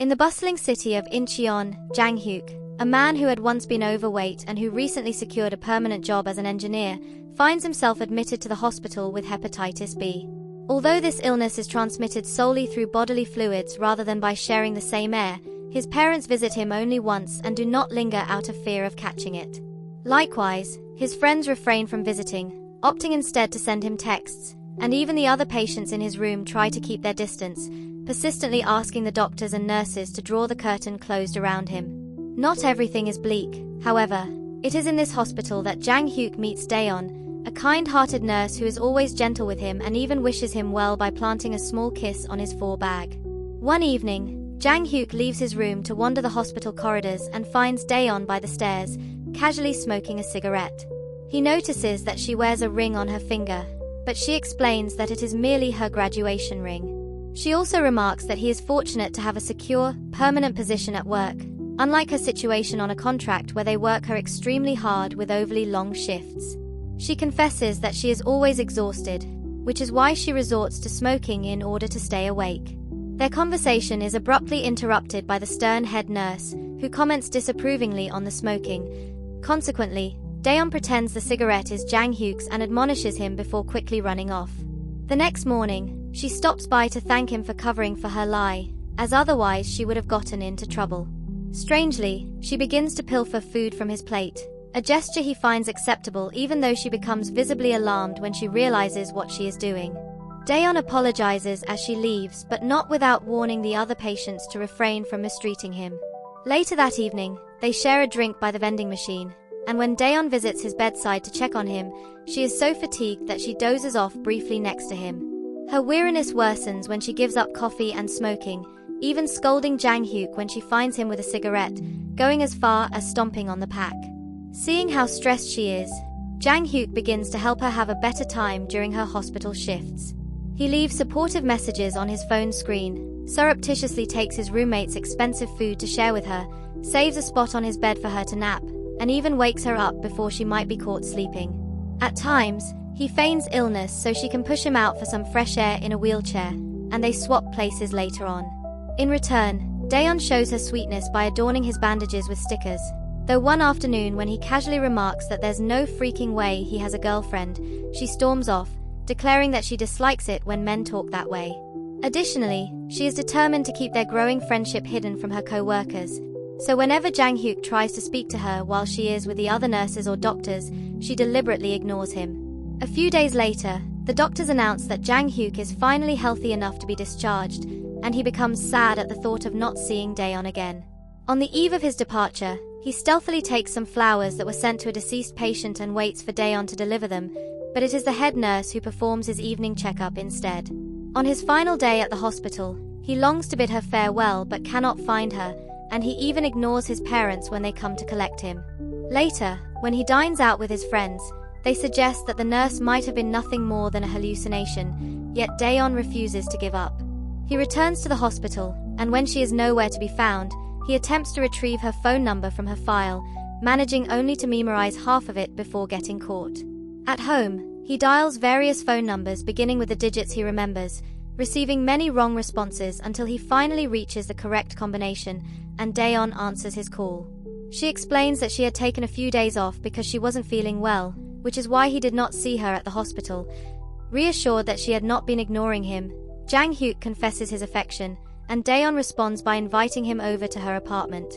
In the bustling city of Incheon, Jang-hyuk, a man who had once been overweight and who recently secured a permanent job as an engineer, finds himself admitted to the hospital with hepatitis B. Although this illness is transmitted solely through bodily fluids rather than by sharing the same air, his parents visit him only once and do not linger out of fear of catching it. Likewise, his friends refrain from visiting, opting instead to send him texts, and even the other patients in his room try to keep their distance, persistently asking the doctors and nurses to draw the curtain closed around him. Not everything is bleak, however. It is in this hospital that Jang-hyuk meets Da-eun, a kind-hearted nurse who is always gentle with him and even wishes him well by planting a small kiss on his forebag. One evening, Jang-hyuk leaves his room to wander the hospital corridors and finds Da-eun by the stairs, casually smoking a cigarette. He notices that she wears a ring on her finger, but she explains that it is merely her graduation ring. She also remarks that he is fortunate to have a secure, permanent position at work, unlike her situation on a contract where they work her extremely hard with overly long shifts. She confesses that she is always exhausted, which is why she resorts to smoking in order to stay awake. Their conversation is abruptly interrupted by the stern head nurse, who comments disapprovingly on the smoking. Consequently, Da-eun pretends the cigarette is Jang-hyuk's and admonishes him before quickly running off. The next morning, she stops by to thank him for covering for her lie, as otherwise she would have gotten into trouble. Strangely, she begins to pilfer food from his plate, a gesture he finds acceptable even though she becomes visibly alarmed when she realizes what she is doing. Da-eun apologizes as she leaves, but not without warning the other patients to refrain from mistreating him. Later that evening, they share a drink by the vending machine, and when Da-eun visits his bedside to check on him, she is so fatigued that she dozes off briefly next to him. Her weariness worsens when she gives up coffee and smoking, even scolding Jang-hyuk when she finds him with a cigarette, going as far as stomping on the pack. Seeing how stressed she is, Jang-hyuk begins to help her have a better time during her hospital shifts. He leaves supportive messages on his phone screen, surreptitiously takes his roommate's expensive food to share with her, saves a spot on his bed for her to nap, and even wakes her up before she might be caught sleeping. At times, he feigns illness so she can push him out for some fresh air in a wheelchair, and they swap places later on. In return, Da-eun shows her sweetness by adorning his bandages with stickers, though one afternoon when he casually remarks that there's no freaking way he has a girlfriend, she storms off, declaring that she dislikes it when men talk that way. Additionally, she is determined to keep their growing friendship hidden from her co-workers, so whenever Jang-hyuk tries to speak to her while she is with the other nurses or doctors, she deliberately ignores him. A few days later, the doctors announce that Jang-hyuk is finally healthy enough to be discharged, and he becomes sad at the thought of not seeing Da-eun again. On the eve of his departure, he stealthily takes some flowers that were sent to a deceased patient and waits for Da-eun to deliver them, but it is the head nurse who performs his evening checkup instead. On his final day at the hospital, he longs to bid her farewell but cannot find her, and he even ignores his parents when they come to collect him. Later, when he dines out with his friends, they suggest that the nurse might have been nothing more than a hallucination, yet Da-eun refuses to give up. He returns to the hospital, and when she is nowhere to be found, he attempts to retrieve her phone number from her file, managing only to memorize half of it before getting caught. At home, he dials various phone numbers beginning with the digits he remembers, receiving many wrong responses until he finally reaches the correct combination, and Da-eun answers his call. She explains that she had taken a few days off because she wasn't feeling well, which is why he did not see her at the hospital. Reassured that she had not been ignoring him, Jang-hyuk confesses his affection, and Da-eun responds by inviting him over to her apartment.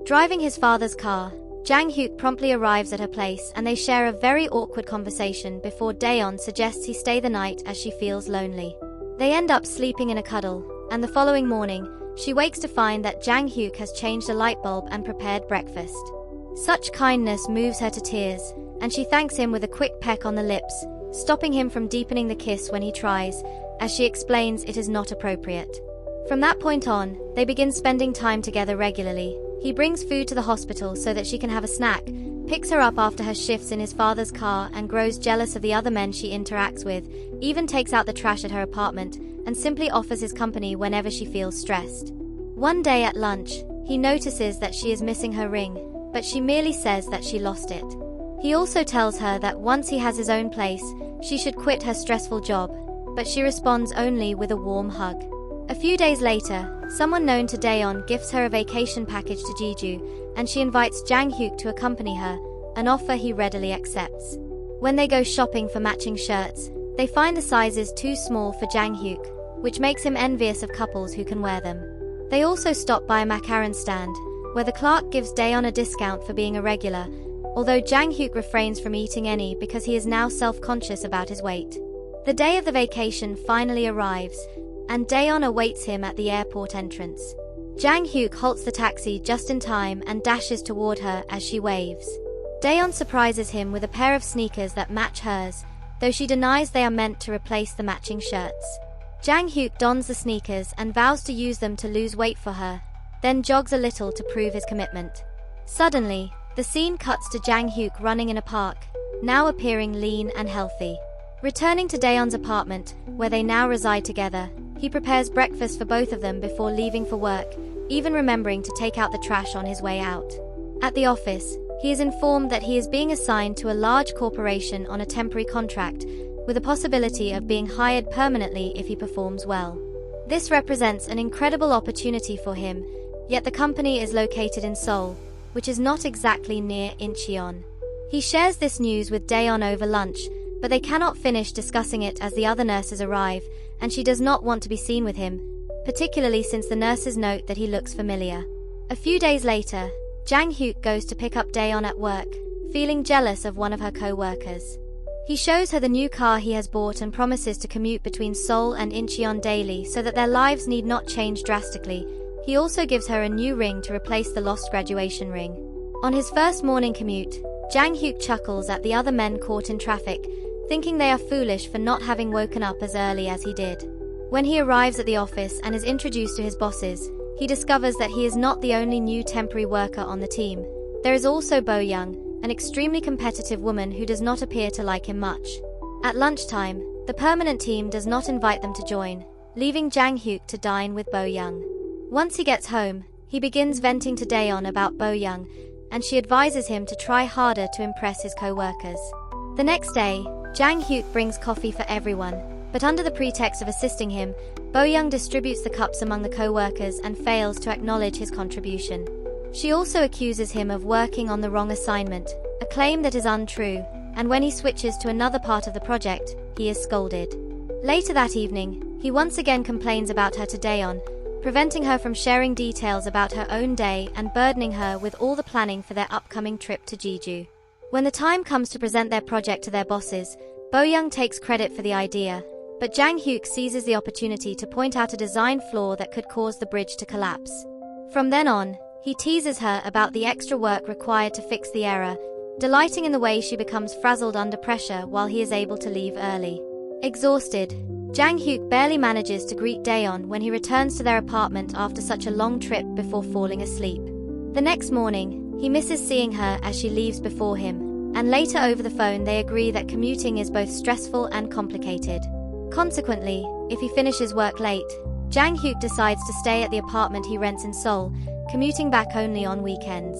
Driving his father's car, Jang-hyuk promptly arrives at her place and they share a very awkward conversation before Da-eun suggests he stay the night as she feels lonely. They end up sleeping in a cuddle, and the following morning, she wakes to find that Jang-hyuk has changed a light bulb and prepared breakfast. Such kindness moves her to tears, and she thanks him with a quick peck on the lips, stopping him from deepening the kiss when he tries, as she explains it is not appropriate. From that point on, they begin spending time together regularly. He brings food to the hospital so that she can have a snack, picks her up after her shifts in his father's car and grows jealous of the other men she interacts with, even takes out the trash at her apartment, and simply offers his company whenever she feels stressed. One day at lunch, he notices that she is missing her ring, but she merely says that she lost it. He also tells her that once he has his own place, she should quit her stressful job, but she responds only with a warm hug. A few days later, someone known to Da-eun gifts her a vacation package to Jeju, and she invites Jang-hyuk to accompany her, an offer he readily accepts. When they go shopping for matching shirts, they find the sizes too small for Jang-hyuk, which makes him envious of couples who can wear them. They also stop by a macaron stand, where the clerk gives Da-eun a discount for being a regular, although Jang-hyuk refrains from eating any because he is now self-conscious about his weight. The day of the vacation finally arrives, and Da-eun awaits him at the airport entrance. Jang-hyuk halts the taxi just in time and dashes toward her as she waves. Da-eun surprises him with a pair of sneakers that match hers, though she denies they are meant to replace the matching shirts. Jang-hyuk dons the sneakers and vows to use them to lose weight for her, then jogs a little to prove his commitment. Suddenly, the scene cuts to Jang-hyuk running in a park, now appearing lean and healthy. Returning to Da-eun's apartment, where they now reside together, he prepares breakfast for both of them before leaving for work, even remembering to take out the trash on his way out. At the office, he is informed that he is being assigned to a large corporation on a temporary contract, with a possibility of being hired permanently if he performs well. This represents an incredible opportunity for him, yet the company is located in Seoul, which is not exactly near Incheon. He shares this news with Da-eun over lunch, but they cannot finish discussing it as the other nurses arrive, and she does not want to be seen with him, particularly since the nurses note that he looks familiar. A few days later, Jang-hyuk goes to pick up Da-eun at work, feeling jealous of one of her co-workers. He shows her the new car he has bought and promises to commute between Seoul and Incheon daily so that their lives need not change drastically. He also gives her a new ring to replace the lost graduation ring. On his first morning commute, Jang-hyuk chuckles at the other men caught in traffic, thinking they are foolish for not having woken up as early as he did. When he arrives at the office and is introduced to his bosses, he discovers that he is not the only new temporary worker on the team. There is also Bo-young, an extremely competitive woman who does not appear to like him much. At lunchtime, the permanent team does not invite them to join, leaving Jang-hyuk to dine with Bo-young. Once he gets home, he begins venting to Da-eun about Bo-young, and she advises him to try harder to impress his co-workers. The next day, Jang-hyuk brings coffee for everyone, but under the pretext of assisting him, Bo-young distributes the cups among the co-workers and fails to acknowledge his contribution. She also accuses him of working on the wrong assignment, a claim that is untrue, and when he switches to another part of the project, he is scolded. Later that evening, he once again complains about her to Da-eun, preventing her from sharing details about her own day and burdening her with all the planning for their upcoming trip to Jeju. When the time comes to present their project to their bosses, Bo-young takes credit for the idea, but Jang-hyuk seizes the opportunity to point out a design flaw that could cause the bridge to collapse. From then on, he teases her about the extra work required to fix the error, delighting in the way she becomes frazzled under pressure while he is able to leave early. Exhausted, Jang-hyuk barely manages to greet Da-eun when he returns to their apartment after such a long trip before falling asleep. The next morning, he misses seeing her as she leaves before him, and later over the phone they agree that commuting is both stressful and complicated. Consequently, if he finishes work late, Jang-hyuk decides to stay at the apartment he rents in Seoul, commuting back only on weekends.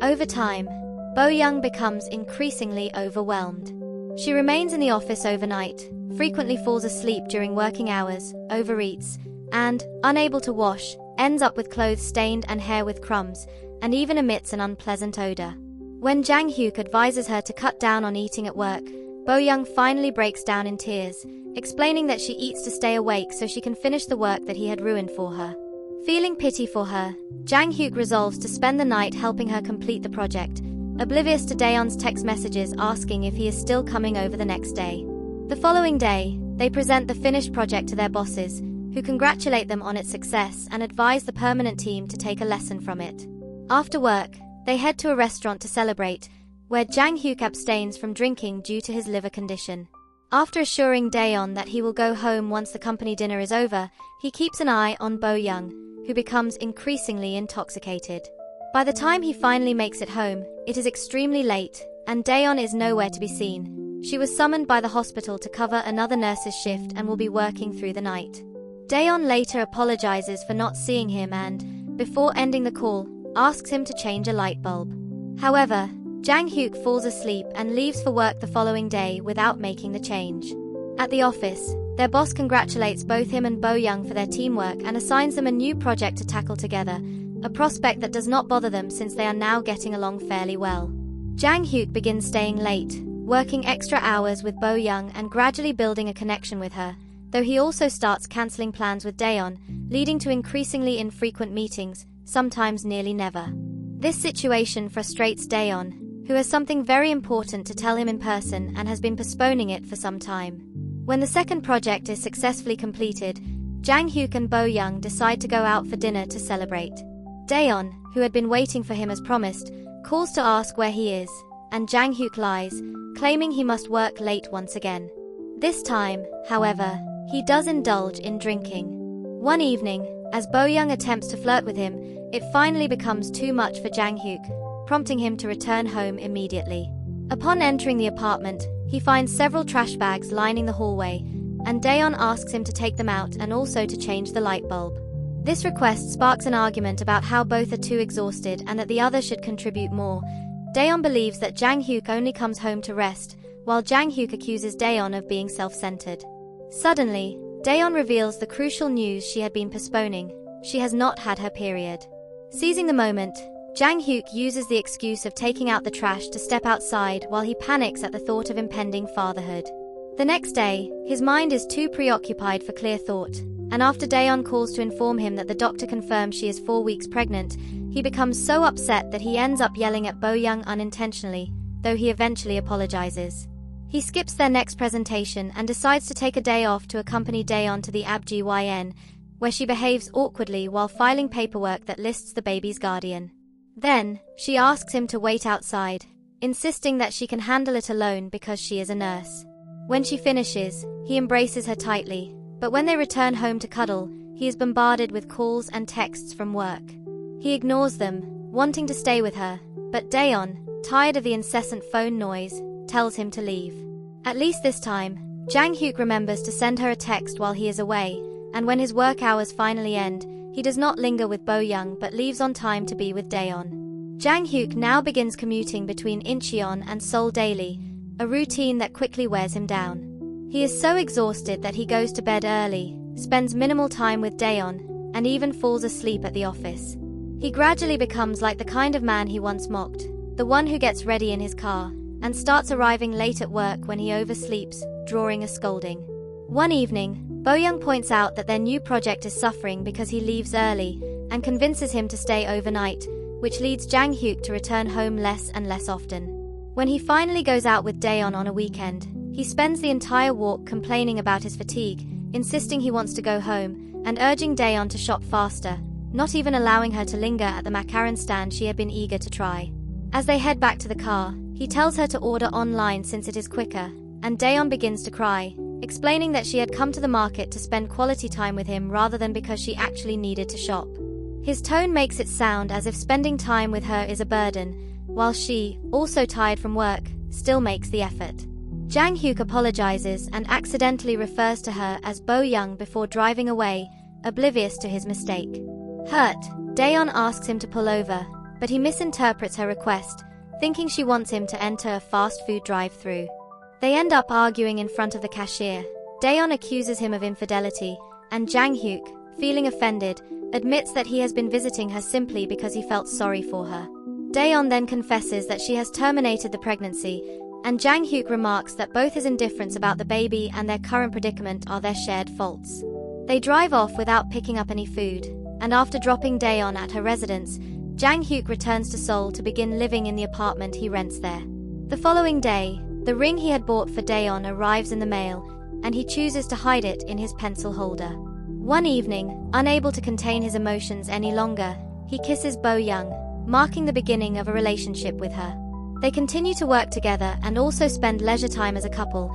Over time, Bo-young becomes increasingly overwhelmed. She remains in the office overnight, frequently falls asleep during working hours, overeats, and, unable to wash, ends up with clothes stained and hair with crumbs, and even emits an unpleasant odor. When Jang-hyuk advises her to cut down on eating at work, Bo-young finally breaks down in tears, explaining that she eats to stay awake so she can finish the work that he had ruined for her. Feeling pity for her, Jang-hyuk resolves to spend the night helping her complete the project, oblivious to Da-eun's text messages asking if he is still coming over the next day. The following day, they present the finished project to their bosses, who congratulate them on its success and advise the permanent team to take a lesson from it. After work, they head to a restaurant to celebrate, where Jang-hyuk abstains from drinking due to his liver condition. After assuring Da-eun that he will go home once the company dinner is over, he keeps an eye on Bo-young, who becomes increasingly intoxicated. By the time he finally makes it home, it is extremely late, and Da-eun is nowhere to be seen. She was summoned by the hospital to cover another nurse's shift and will be working through the night. Da-eun later apologizes for not seeing him and, before ending the call, asks him to change a light bulb. However, Jang-hyuk falls asleep and leaves for work the following day without making the change. At the office, Their boss congratulates both him and Bo-young for their teamwork and assigns them a new project to tackle together, a prospect that does not bother them since they are now getting along fairly well. Jang-hyuk begins staying late, working extra hours with Bo-young and gradually building a connection with her, though he also starts cancelling plans with Da-eun, leading to increasingly infrequent meetings, sometimes nearly never. This situation frustrates Da-eun, who has something very important to tell him in person and has been postponing it for some time. When the second project is successfully completed, Jang-hyuk and Bo-young decide to go out for dinner to celebrate. Da-eun, who had been waiting for him as promised, calls to ask where he is, and Jang-hyuk lies, claiming he must work late once again. This time, however, he does indulge in drinking. One evening, as Bo-young attempts to flirt with him, it finally becomes too much for Jang-hyuk, prompting him to return home immediately. Upon entering the apartment, he finds several trash bags lining the hallway, and Da-eun asks him to take them out and also to change the light bulb. This request sparks an argument about how both are too exhausted and that the other should contribute more. Da-eun believes that Jang-hyuk only comes home to rest, while Jang-hyuk accuses Da-eun of being self-centered. Suddenly, Da-eun reveals the crucial news she had been postponing: she has not had her period. Seizing the moment, Jang-hyuk uses the excuse of taking out the trash to step outside while he panics at the thought of impending fatherhood. The next day, his mind is too preoccupied for clear thought, and after Da-eun calls to inform him that the doctor confirms she is 4 weeks pregnant, he becomes so upset that he ends up yelling at Bo-young unintentionally, though he eventually apologizes. He skips their next presentation and decides to take a day off to accompany Da-eun to the ABGYN, where she behaves awkwardly while filing paperwork that lists the baby's guardian. Then, she asks him to wait outside, insisting that she can handle it alone because she is a nurse. When she finishes, he embraces her tightly, but when they return home to cuddle, he is bombarded with calls and texts from work. He ignores them, wanting to stay with her, but Da-eun, tired of the incessant phone noise, tells him to leave. At least this time, Jang-hyuk remembers to send her a text while he is away, and when his work hours finally end, he does not linger with Bo-young but leaves on time to be with Da-eun. Jang-hyuk now begins commuting between Incheon and Seoul daily, a routine that quickly wears him down. He is so exhausted that he goes to bed early, spends minimal time with Da-eun, and even falls asleep at the office. He gradually becomes like the kind of man he once mocked, the one who gets ready in his car, and starts arriving late at work when he oversleeps, drawing a scolding. One evening, Bo-young points out that their new project is suffering because he leaves early, and convinces him to stay overnight, which leads Jang-hyuk to return home less and less often. When he finally goes out with Da-eun on a weekend, he spends the entire walk complaining about his fatigue, insisting he wants to go home, and urging Da-eun to shop faster, not even allowing her to linger at the macaron stand she had been eager to try. As they head back to the car, he tells her to order online since it is quicker, and Da-eun begins to cry, explaining that she had come to the market to spend quality time with him rather than because she actually needed to shop. His tone makes it sound as if spending time with her is a burden, while she, also tired from work, still makes the effort. Jang-hyuk apologizes and accidentally refers to her as Bo-young before driving away, oblivious to his mistake. Hurt, Da-eun asks him to pull over, but he misinterprets her request, thinking she wants him to enter a fast food drive-thru. They end up arguing in front of the cashier. Da-eun accuses him of infidelity, and Jang-hyuk, feeling offended, admits that he has been visiting her simply because he felt sorry for her. Da-eun then confesses that she has terminated the pregnancy, and Jang-hyuk remarks that both his indifference about the baby and their current predicament are their shared faults. They drive off without picking up any food, and after dropping Da-eun at her residence, Jang-hyuk returns to Seoul to begin living in the apartment he rents there. The following day, the ring he had bought for Da-eun arrives in the mail, and he chooses to hide it in his pencil holder. One evening, unable to contain his emotions any longer, he kisses Bo-young, marking the beginning of a relationship with her. They continue to work together and also spend leisure time as a couple,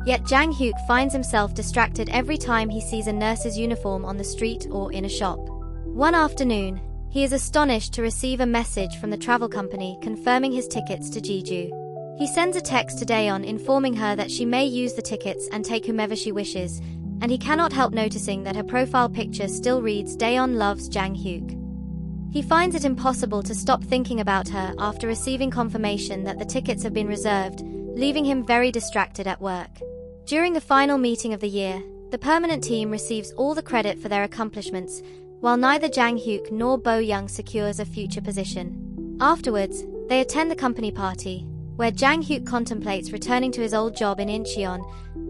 yet Jang-hyuk finds himself distracted every time he sees a nurse's uniform on the street or in a shop. One afternoon, he is astonished to receive a message from the travel company confirming his tickets to Jeju. He sends a text to Da-eun informing her that she may use the tickets and take whomever she wishes, and he cannot help noticing that her profile picture still reads Da-eun loves Jang-hyuk. He finds it impossible to stop thinking about her after receiving confirmation that the tickets have been reserved, leaving him very distracted at work. During the final meeting of the year, The permanent team receives all the credit for their accomplishments, while neither Jang-hyuk nor Bo-young secures a future position. Afterwards, they attend the company party, where Jang-hyuk contemplates returning to his old job in Incheon,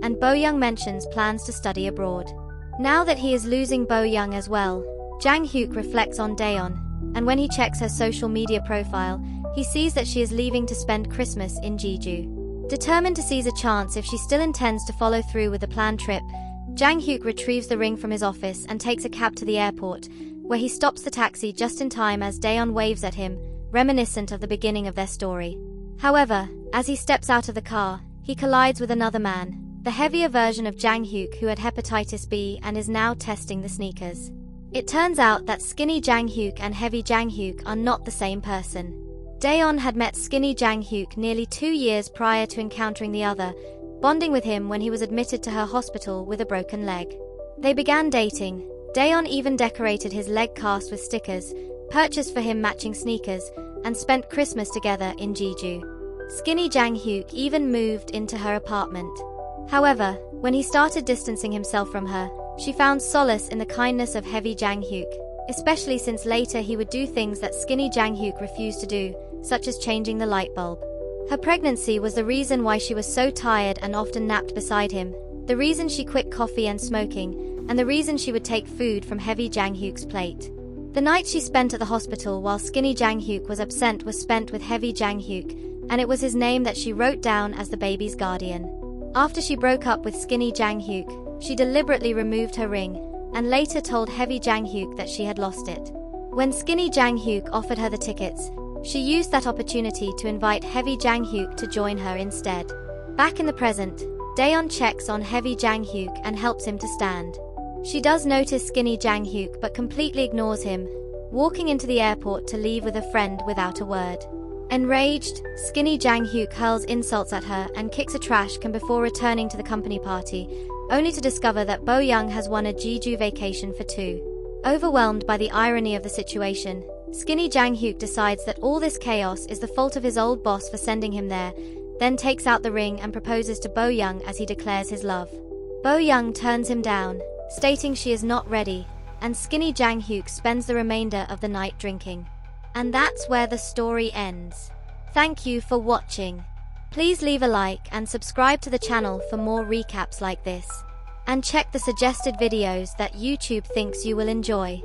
and Bo-young mentions plans to study abroad. Now that he is losing Bo-young as well, Jang-hyuk reflects on Da-eun, and when he checks her social media profile, he sees that she is leaving to spend Christmas in Jeju. Determined to seize a chance if she still intends to follow through with the planned trip, Jang-hyuk retrieves the ring from his office and takes a cab to the airport, where he stops the taxi just in time as Da-eun waves at him, reminiscent of the beginning of their story. However, as he steps out of the car, he collides with another man, the heavier version of Jang-hyuk who had hepatitis B and is now testing the sneakers. It turns out that skinny Jang-hyuk and heavy Jang-hyuk are not the same person. Da-eun had met skinny Jang-hyuk nearly 2 years prior to encountering the other, bonding with him when he was admitted to her hospital with a broken leg. They began dating. Da-eun even decorated his leg cast with stickers, purchased for him matching sneakers, and spent Christmas together in Jeju. Skinny Jang-hyuk even moved into her apartment. However, when he started distancing himself from her, she found solace in the kindness of heavy Jang-hyuk, especially since later he would do things that skinny Jang-hyuk refused to do, such as changing the light bulb. Her pregnancy was the reason why she was so tired and often napped beside him, the reason she quit coffee and smoking, and the reason she would take food from heavy Jang-hyuk's plate. The night she spent at the hospital while skinny Jang-hyuk was absent was spent with heavy Jang-hyuk, and it was his name that she wrote down as the baby's guardian. After she broke up with skinny Jang-hyuk, she deliberately removed her ring, and later told heavy Jang-hyuk that she had lost it. When skinny Jang-hyuk offered her the tickets, she used that opportunity to invite heavy Jang-hyuk to join her instead. Back in the present, Da-eun checks on heavy Jang-hyuk and helps him to stand. She does notice skinny Jang-hyuk but completely ignores him, walking into the airport to leave with a friend without a word. Enraged, skinny Jang-hyuk hurls insults at her and kicks a trash can before returning to the company party, only to discover that Bo-young has won a Jeju vacation for 2. Overwhelmed by the irony of the situation, skinny Jang-hyuk decides that all this chaos is the fault of his old boss for sending him there, then takes out the ring and proposes to Bo-young as he declares his love. Bo-young turns him down, stating she is not ready, and skinny Jang-hyuk spends the remainder of the night drinking. And that's where the story ends. Thank you for watching. Please leave a like and subscribe to the channel for more recaps like this. And check the suggested videos that YouTube thinks you will enjoy.